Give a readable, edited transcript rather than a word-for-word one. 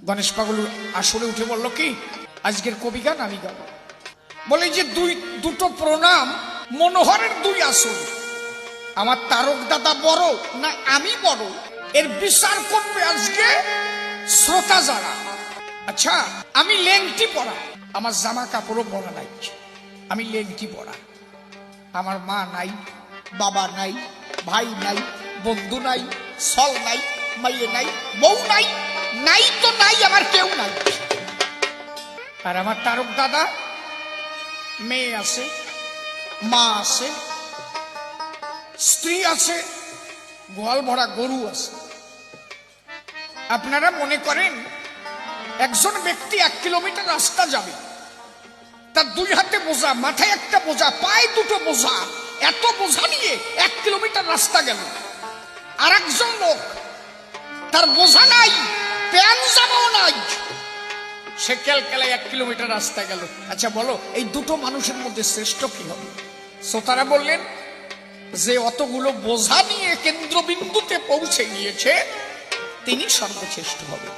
গণেশ পাগল আসরে উঠে বলল কি, আজকের কবি গান আমি গাবো। বলে যে দুটো প্রণাম মনোহরের দুই আসর, আমার তারক দাদা বড় না আমি বড়, এর বিচার করবে আজকে শ্রোতা যারা। আচ্ছা, আমি লেংটি পরা, আমার জামা কাপড়ও পরা নাই, আমি লেংটি পরা, আমার মা নাই, বাবা নাই, ভাই নাই, বন্ধু নাই, সল নাই, মাইয়ে নাই, বউ নাই, নাই তো নাই, আমার কেউ নাই। আর আমার তারক দাদা মেয়ে আছে, মা আছে, স্ত্রী আছে, গোয়াল ভরা গরু আছে। আপনারা মনে করেন একজন ব্যক্তি 1 কিলোমিটার রাস্তা যাবে, তার 2 হাতে বোঝা, মাথায় একটা বোঝা, পায়ে 2টো বোঝা, এত বোঝা নিয়ে 1 কিলোমিটার রাস্তা গেল। আর একজন লোক তার বোঝা নাই, প্যান জামাও নাই, সে ক্যালকালায় 1 কিলোমিটার রাস্তা গেল। আচ্ছা বলো, এই দুটো মানুষের মধ্যে শ্রেষ্ঠ কি হবে? শ্রোতারা বললেন যে অতগুলো বোঝা নিয়ে কেন্দ্রবিন্দুতে পৌঁছে গিয়েছে তিনি সর্বশ্রেষ্ঠ হবে।